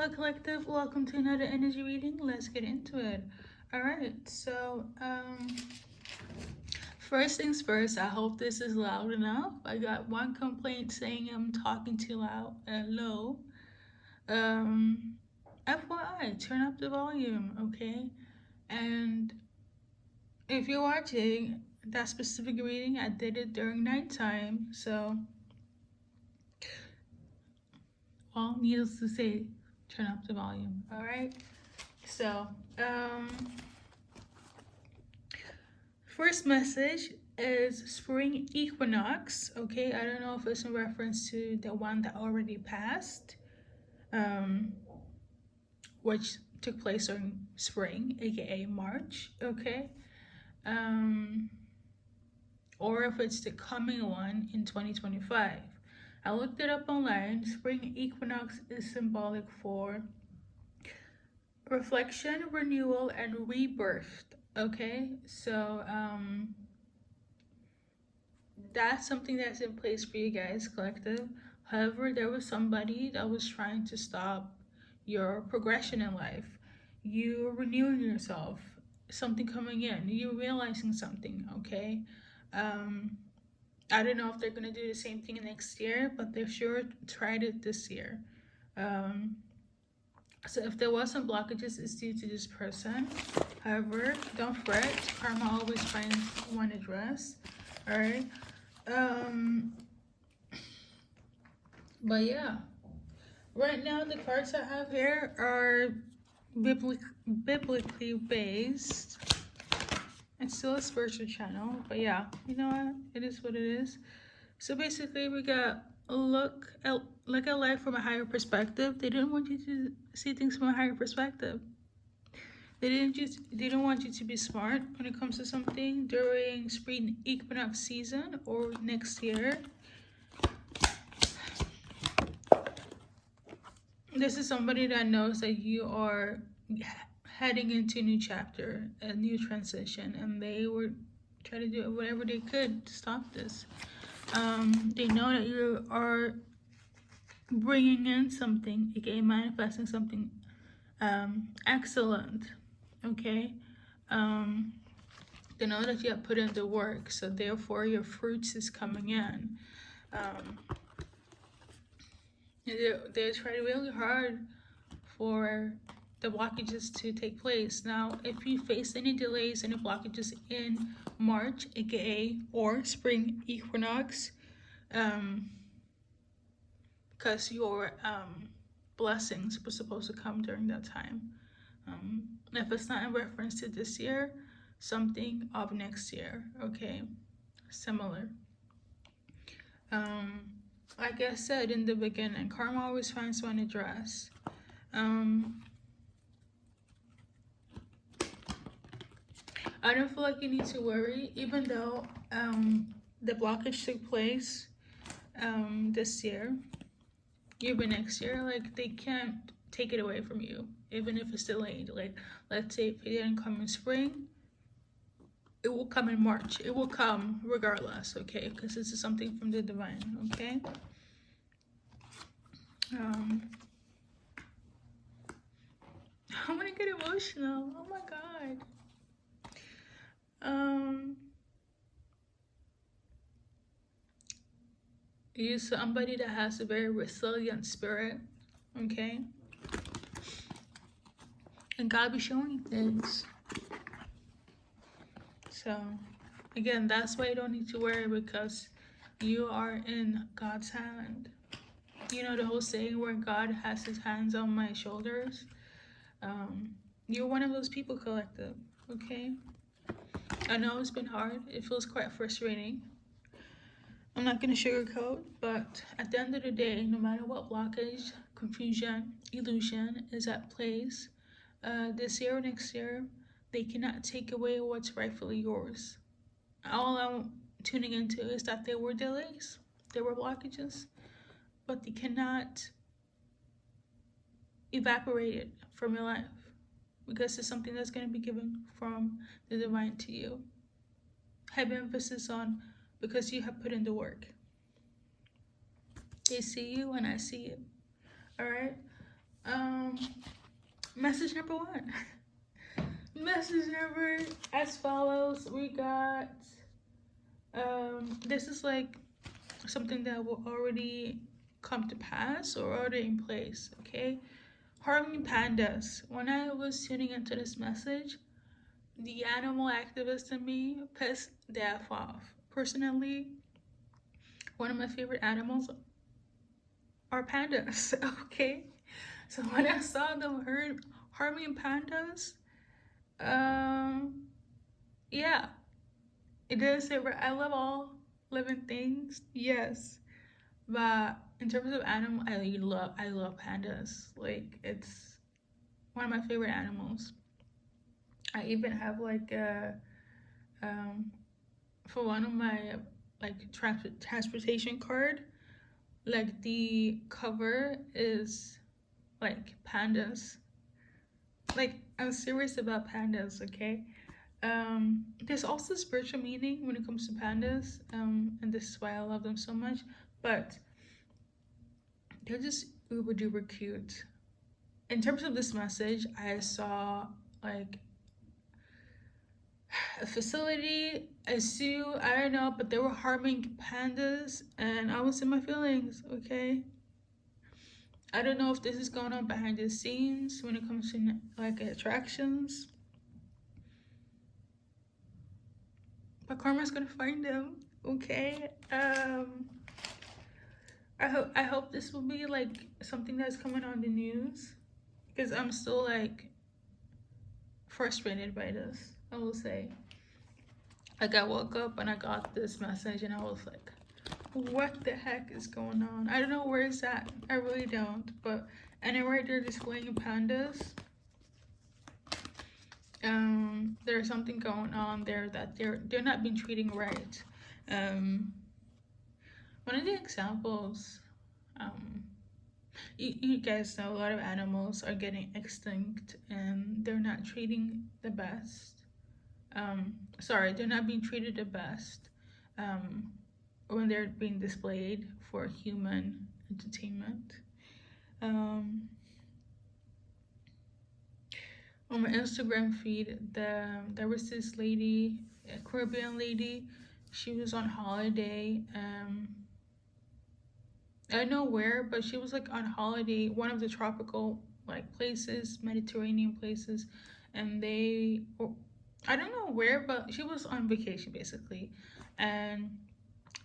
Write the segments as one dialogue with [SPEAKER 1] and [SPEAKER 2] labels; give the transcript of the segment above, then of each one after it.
[SPEAKER 1] Hello collective, welcome to another energy reading. Let's get into it. Alright, so first things first, I hope this is loud enough. I got one complaint saying I'm talking too loud and low. FYI, turn up the volume, okay? And if you're watching that specific reading, I did it during nighttime, so well, needless to say, turn up the volume. All right, so first message is spring equinox. Okay, I don't know if it's in reference to the one that already passed, which took place during spring, aka March. Okay, or if it's the coming one in 2025. I looked it up online. Spring equinox is symbolic for reflection, renewal, and rebirth. Okay, so that's something that's in place for you guys, collective. However, there was somebody that was trying to stop your progression in life. You renewing yourself, something coming in, you realizing something. Okay, I don't know if they're gonna do the same thing next year, but they sure tried it this year. So if there was some blockages, it's due to this person. However, don't fret. Karma always finds one address. Alright. But yeah. Right now, the cards I have here are biblically based. It's still a spiritual channel. But yeah, you know what? It is what it is. So basically, we got look at life from a higher perspective. They didn't want you to see things from a higher perspective. They didn't want you to be smart when it comes to something during spring equinox season or next year. This is somebody that knows that you are heading into a new chapter, a new transition, and they were trying to do whatever they could to stop this. They know that you are bringing in something, aka manifesting something excellent. Okay, they know that you have put in the work, so therefore your fruits is coming in. They're trying really hard for the blockages to take place. Now, if you face any delays, any blockages in March, aka or spring equinox, because your blessings were supposed to come during that time. If it's not in reference to this year, something of next year, okay? Similar. Like I said in the beginning, karma always finds one address. I don't feel like you need to worry, even though the blockage took place this year, even next year. Like, they can't take it away from you, even if it's delayed. Like, let's say if it didn't come in spring, it will come in March. It will come regardless, okay? Because this is something from the divine, okay? I'm gonna get emotional. Oh my god. You're somebody that has a very resilient spirit, okay? And God be showing you things. So, again, that's why you don't need to worry, because you are in God's hand. You know the whole saying where God has his hands on my shoulders? You're one of those people, collective, okay? I know it's been hard. It feels quite frustrating. I'm not going to sugarcoat, but at the end of the day, no matter what blockage, confusion, illusion is at place, this year or next year, they cannot take away what's rightfully yours. All I'm tuning into is that there were delays, there were blockages, but they cannot evaporate it from your life, because it's something that's going to be given from the divine to you. Have emphasis on, because you have put in the work. They see you and I see you. All right. Um, Message number one. Message number as follows. We got this is like something that will already come to pass or already in place. Okay, harming pandas. When I was tuning into this message, the animal activist in me pissed the F off. Personally, one of my favorite animals are pandas. Okay, so when I saw them harming pandas, um, yeah, it does say I love all living things. Yes, but in terms of animal, I love pandas. Like it's one of my favorite animals. I even have like a um for one of my like transportation card, like the cover is like pandas. Like I'm serious about pandas, okay? There's also spiritual meaning when it comes to pandas, and this is why I love them so much. But they're just uber duper cute. In terms of this message, I saw like a facility, a zoo, I don't know, but they were harming pandas, and I was in my feelings, okay? I don't know if this is going on behind the scenes when it comes to like attractions, but karma's gonna find them, okay? I hope this will be like something that's coming on the news because I'm still like frustrated by this. I will say, like I woke up and I got this message and I was like, what the heck is going on? I don't know where it's at. I really don't. But anywhere they're displaying pandas, there's something going on there that they're not being treating right. Um, One of the examples, you guys know a lot of animals are getting extinct and they're not treating the best. Sorry, they're not being treated the best when they're being displayed for human entertainment. Um, on my Instagram feed, there was this lady, a Caribbean lady. She was on holiday. I don't know where, but she was like on holiday, one of the tropical like places, Mediterranean places, and I don't know where, but she was on vacation basically, and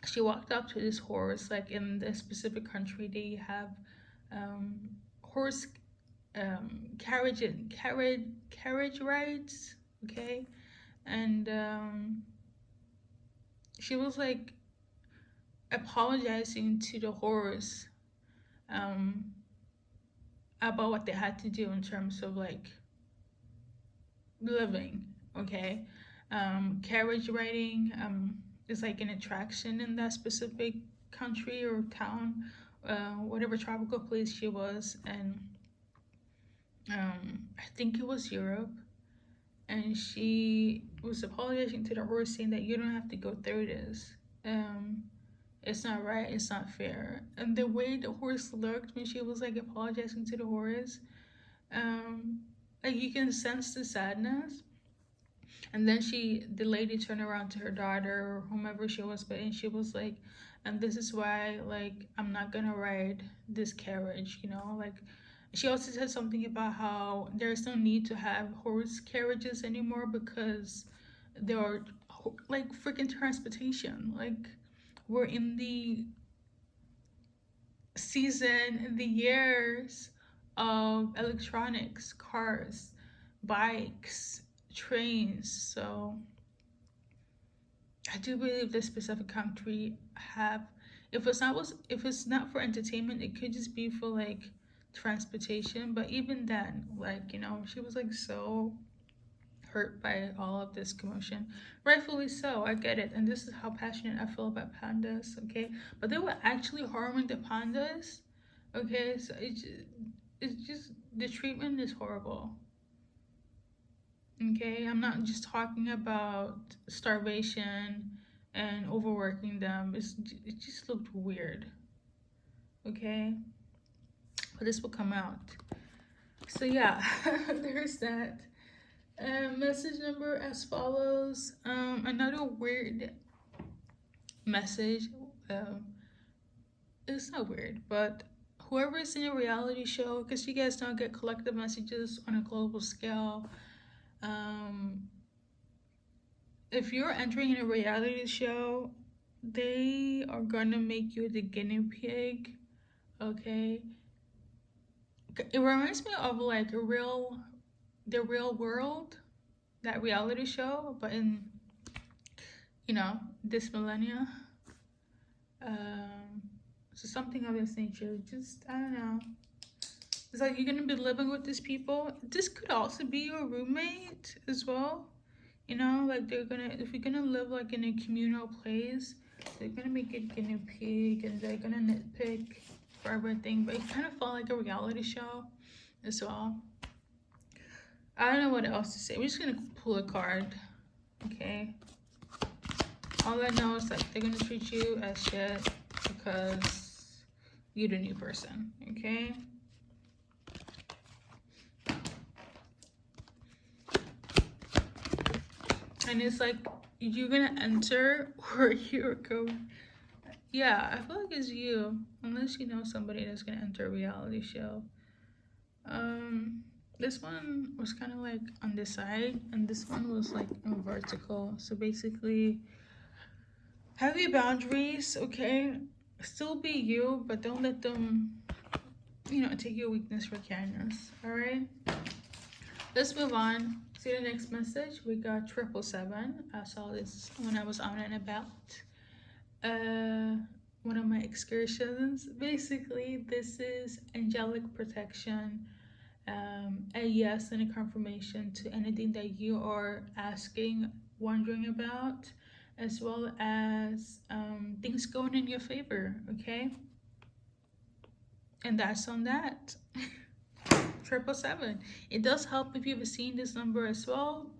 [SPEAKER 1] she walked up to this horse. Like in this specific country, they have um, horse carriage rides, okay, and she was like apologizing to the horse um, about what they had to do in terms of like living, okay. Carriage riding is like an attraction in that specific country or town, whatever tropical place she was, and I think it was Europe, and she was apologizing to the horse, saying that you don't have to go through this. Um, it's not right, it's not fair. And the way the horse looked when she was like apologizing to the horse, um, like you can sense the sadness. And then the lady turned around to her daughter or whomever she was with, and she was like, and this is why, like, I'm not gonna ride this carriage, like, she also said something about how there's no need to have horse carriages anymore because there are like freaking transportation. Like, we're in the season, the years of electronics, cars, bikes, trains. So I do believe this specific country have, if it's not for entertainment, it could just be for like transportation. But even then, like, she was like so hurt by all of this commotion. Rightfully so, I get it. And this is how passionate I feel about pandas, okay? But they were actually harming the pandas, okay? So it's just the treatment is horrible. Okay, I'm not just talking about starvation and overworking them. It just looked weird. Okay, but this will come out. So yeah, there's that. Message number as follows. Another weird message. Um, it's not weird, but whoever's in a reality show, because you guys don't get collective messages on a global scale. Um, if you're entering in a reality show, they are gonna make you the guinea pig. Okay, it reminds me of like the real world, that reality show, but in this millennia. Um, so something of this nature. Just I don't know. It's like you're gonna be living with these people. This could also be your roommate as well. Like they're gonna if you're gonna live like in a communal place, they're gonna make it guinea pig and they're gonna nitpick for everything. But it kind of felt like a reality show as well. I don't know what else to say. We're just gonna pull a card, okay? All I know is that they're gonna treat you as shit because you're the new person, okay? And it's like you're gonna enter or you're going. Yeah, I feel like it's you, unless you know somebody that's gonna enter a reality show. This one was kind of like on the side, and this one was like in vertical. So basically, have your boundaries, okay? Still be you, but don't let them, take your weakness for kindness. All right. Let's move on to the next message. We got 777. I saw this when I was on and about. One of my excursions. Basically, this is angelic protection. A yes and a confirmation to anything that you are asking, wondering about, as well as things going in your favor, okay? And that's on that. 777. It does help if you've seen this number as well,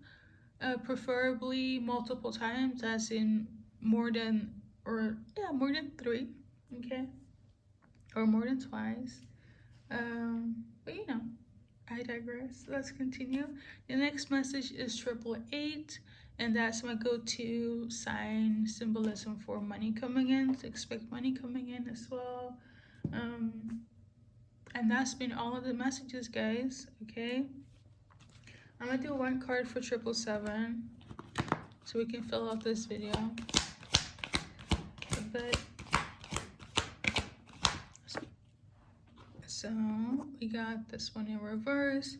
[SPEAKER 1] preferably multiple times, as in more than 3, okay, or more than twice. But I digress. Let's continue. The next message is 888, and that's my go-to sign symbolism for money coming in. So expect money coming in as well. And that's been all of the messages, guys. Okay. I'm gonna do one card for 777 so we can fill out this video. But so we got this one in reverse.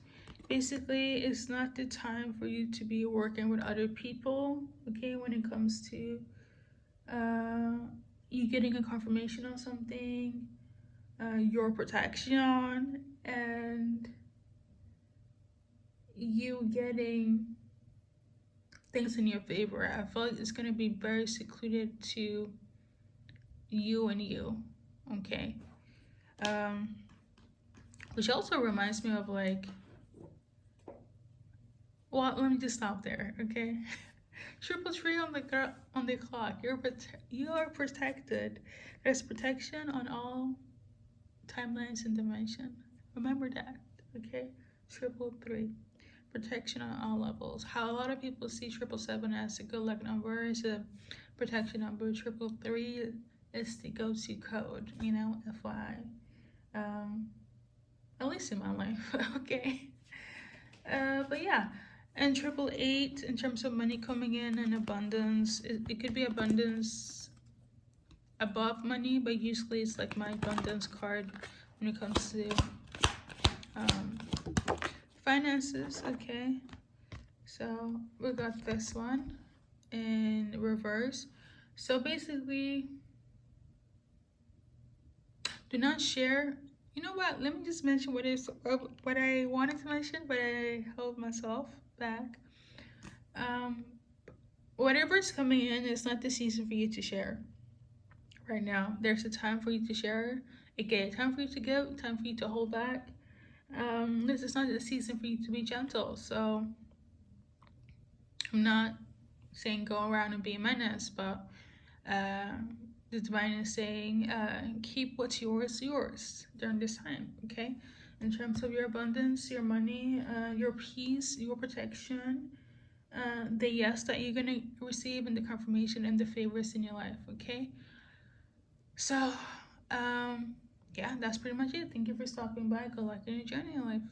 [SPEAKER 1] Basically, it's not the time for you to be working with other people, okay, when it comes to you getting a confirmation on something, your protection, and you getting things in your favor. I feel like it's going to be very secluded to you and you, okay? Which also reminds me of like, well, let me just stop there, okay? 333 on the clock. You are protected. There's protection on all timelines and dimension. Remember that, okay? 333. Protection on all levels. How a lot of people see 777 as a good luck number is a protection number. 333 is the go-to code, FYI. At least in my life, okay? But yeah, and 888 in terms of money coming in and abundance, it could be abundance above money, but usually it's like my abundance card when it comes to finances, okay? So we got this one in reverse. So basically, do not share. You know what? Let me just mention what I wanted to mention, but I held myself back. Whatever's coming in, it's not the season for you to share right now. There's a time for you to share, a time for you to give, time for you to hold back. This is not the season for you to be gentle. So I'm not saying go around and be a menace, but the divine is saying keep what's yours during this time, okay? in terms of your abundance, your money, your peace, your protection, the yes that you're going to receive, and the confirmation and the favors in your life. Okay, so yeah, that's pretty much it. Thank you for stopping by. Good luck in your journey in life.